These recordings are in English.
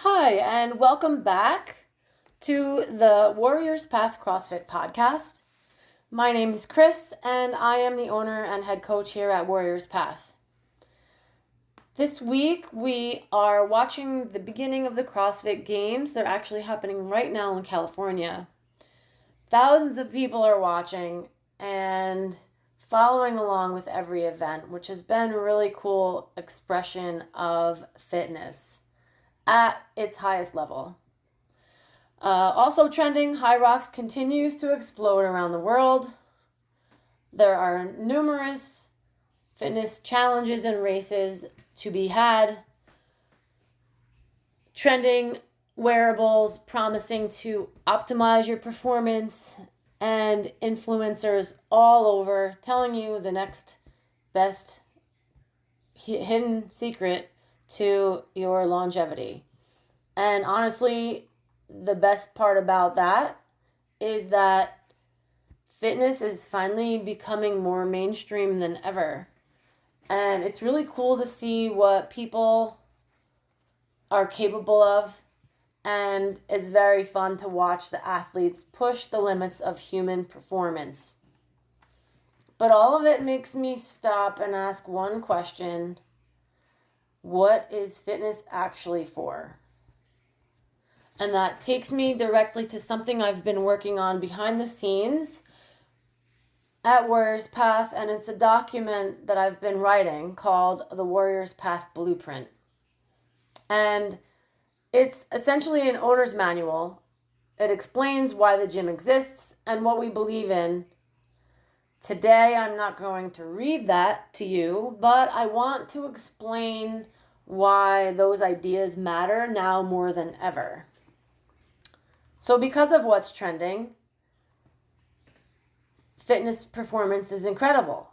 Hi, and welcome back to the Warriors Path CrossFit podcast. My name is Kris, and I am the owner and head coach here at Warriors Path. This week, we are watching the beginning of the CrossFit Games. They're actually happening right now in California. Thousands of people are watching and following along with every event, which has been a really cool expression of fitness at its highest level. Also trending, HYROX continues to explode around the world. There are numerous fitness challenges and races to be had. Trending wearables promising to optimize your performance, and influencers all over telling you the next best hidden secret to your longevity. And honestly, the best part about that is that fitness is finally becoming more mainstream than ever. And it's really cool to see what people are capable of. And it's very fun to watch the athletes push the limits of human performance. But all of it makes me stop and ask one question. What is fitness actually for? And that takes me directly to something I've been working on behind the scenes at Warriors Path, and it's a document that I've been writing called the Warriors Path Blueprint. And it's essentially an owner's manual. It explains why the gym exists and what we believe in. Today, I'm not going to read that to you, but I want to explain why those ideas matter now more than ever. So because of what's trending, fitness performance is incredible.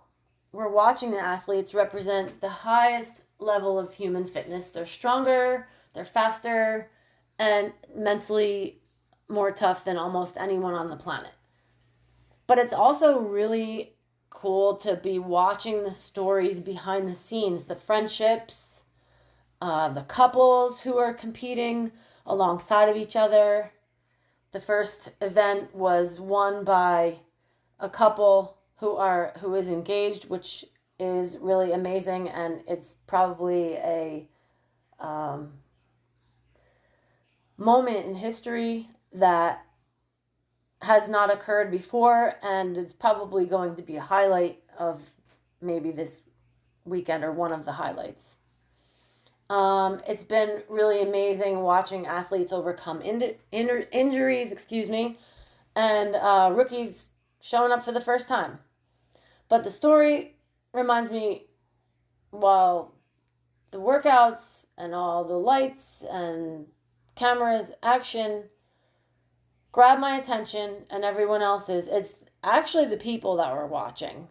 We're watching the athletes represent the highest level of human fitness. They're stronger, they're faster, and mentally more tough than almost anyone on the planet. But it's also really cool to be watching the stories behind the scenes, the friendships, the couples who are competing alongside of each other. The first event was won by a couple who is engaged, which is really amazing, and it's probably a moment in history that has not occurred before, and it's probably going to be a highlight of maybe this weekend or one of the highlights. It's been really amazing watching athletes overcome injuries, and rookies showing up for the first time. But the story reminds me, while the workouts and all the lights and cameras, action grab my attention and everyone else's, it's actually the people that we're watching.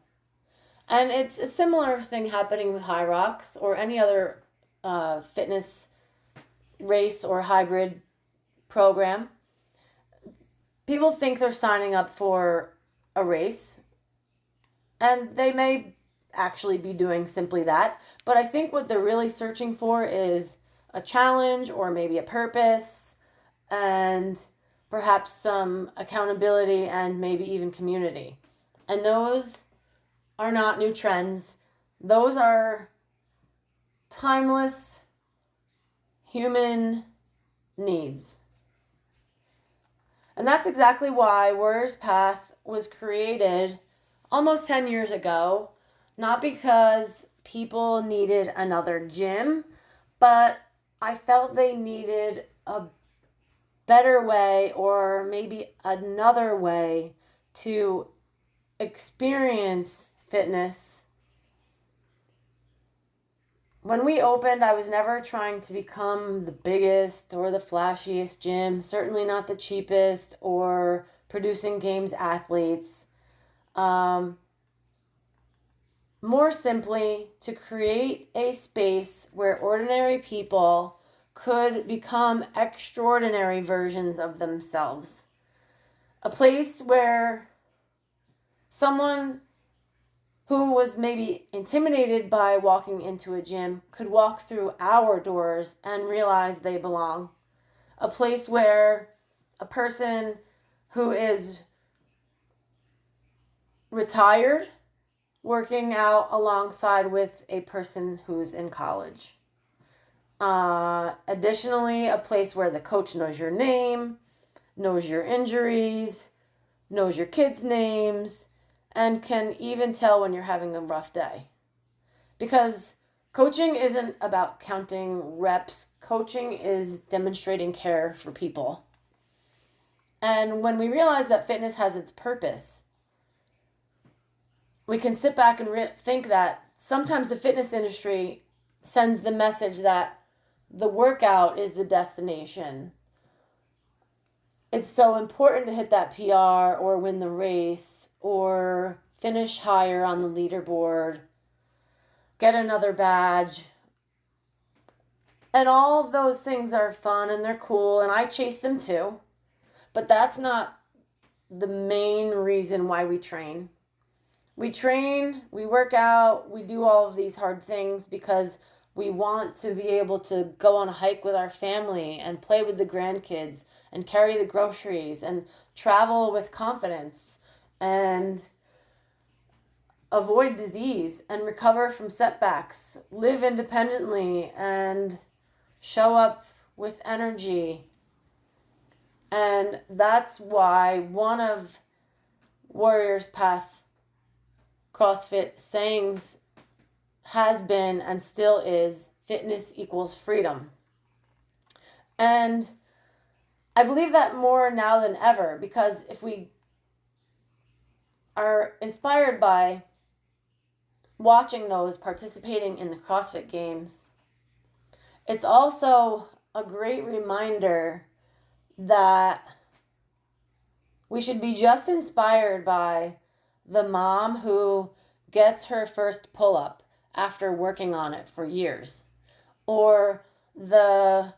And it's a similar thing happening with HYROX or any other fitness race or hybrid program. People think they're signing up for a race, and they may actually be doing simply that. But I think what they're really searching for is a challenge or maybe a purpose and perhaps some accountability and maybe even community. And those are not new trends. Those are timeless human needs. And that's exactly why Warriors Path was created almost 10 years ago, not because people needed another gym, but I felt they needed a better way or maybe another way to experience fitness. When we opened, I was never trying to become the biggest or the flashiest gym, certainly not the cheapest or producing games athletes. More simply, to create a space where ordinary people could become extraordinary versions of themselves. A place where someone who was maybe intimidated by walking into a gym could walk through our doors and realize they belong. a place where a person who is retired working out alongside with a person who's in college. Additionally, a place where the coach knows your name, knows your injuries, knows your kids' names, and can even tell when you're having a rough day. Because coaching isn't about counting reps. Coaching is demonstrating care for people. And when we realize that fitness has its purpose, we can sit back and think that sometimes the fitness industry sends the message that the workout is the destination. It's so important to hit that PR or win the race or finish higher on the leaderboard, get another badge. And all of those things are fun and they're cool, and I chase them too. But that's not the main reason why we train. We train, we work out, we do all of these hard things because we want to be able to go on a hike with our family and play with the grandkids and carry the groceries and travel with confidence and avoid disease and recover from setbacks, live independently and show up with energy. And that's why one of Warriors Path CrossFit sayings has been and still is fitness equals freedom. And I believe that more now than ever, because if we are inspired by watching those participating in the CrossFit Games, it's also a great reminder that we should be just inspired by the mom who gets her first pull-up after working on it for years, or the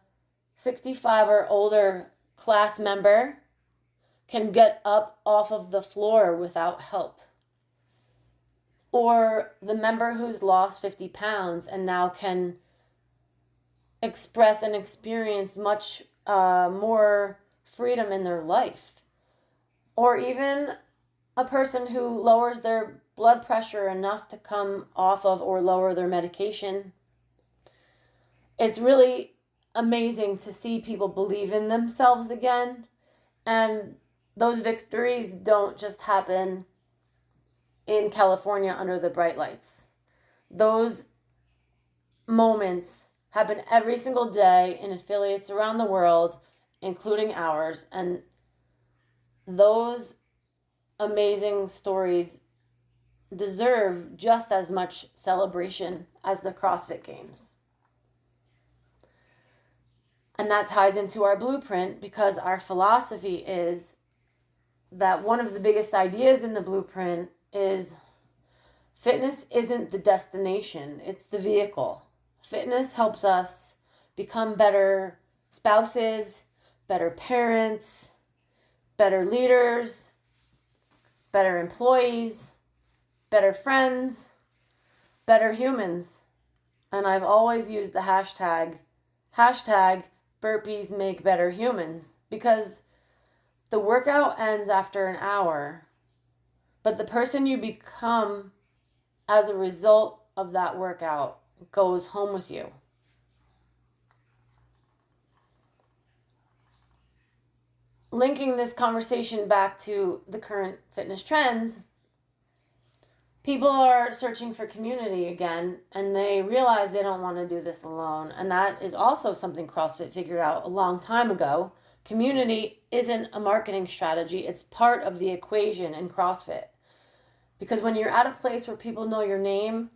65 or older class member can get up off of the floor without help, or the member who's lost 50 pounds and now can express and experience much more freedom in their life, or even a person who lowers their blood pressure enough to come off of or lower their medication. It's really amazing to see people believe in themselves again, and those victories don't just happen in California under the bright lights. Those moments happen every single day in affiliates around the world, including ours, and those amazing stories deserve just as much celebration as the CrossFit Games. And that ties into our blueprint, because our philosophy is that one of the biggest ideas in the blueprint is fitness isn't the destination, it's the vehicle. Fitness helps us become better spouses, better parents, better leaders, better employees, better friends, better humans. And I've always used the hashtag burpees make better humans, because the workout ends after an hour, but the person you become as a result of that workout goes home with you. Linking this conversation back to the current fitness trends, people are searching for community again, and they realize they don't want to do this alone. And that is also something CrossFit figured out a long time ago. Community isn't a marketing strategy. It's part of the equation in CrossFit. Because when you're at a place where people know your name,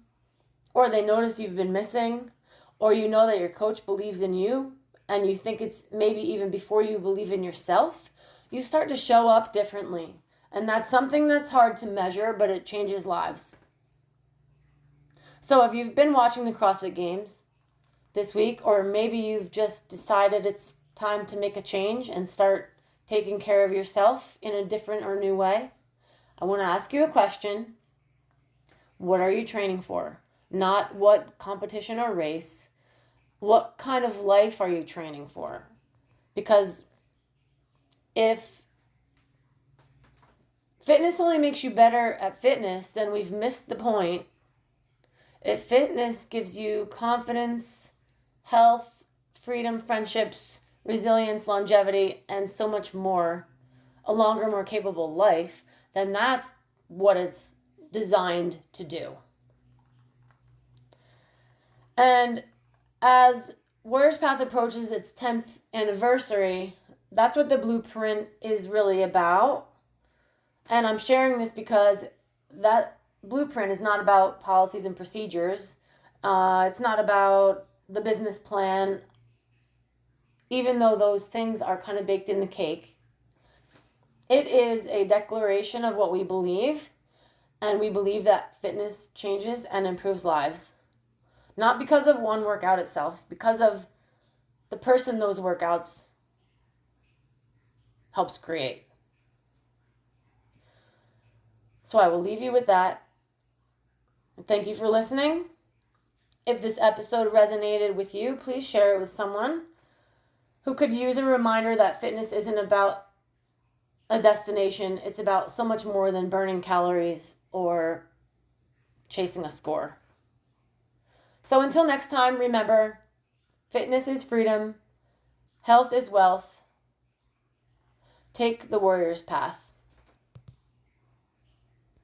or they notice you've been missing, or you know that your coach believes in you, and you think it's maybe even before you believe in yourself, you start to show up differently. And that's something that's hard to measure, but it changes lives. So if you've been watching the CrossFit Games this week, or maybe you've just decided it's time to make a change and start taking care of yourself in a different or new way, I want to ask you a question. What are you training for? Not what competition or race. What kind of life are you training for? Because if fitness only makes you better at fitness, then we've missed the point. If fitness gives you confidence, health, freedom, friendships, resilience, longevity, and so much more, a longer, more capable life, then that's what it's designed to do. And as Warriors Path approaches its 10th anniversary, that's what the blueprint is really about. And I'm sharing this because that blueprint is not about policies and procedures. It's not about the business plan, even though those things are kind of baked in the cake. It is a declaration of what we believe, and we believe that fitness changes and improves lives. Not because of one workout itself, because of the person those workouts helps create. So I will leave you with that. Thank you for listening. If this episode resonated with you, please share it with someone who could use a reminder that fitness isn't about a destination. It's about so much more than burning calories or chasing a score. So until next time, remember, fitness is freedom, health is wealth. Take the warrior's path.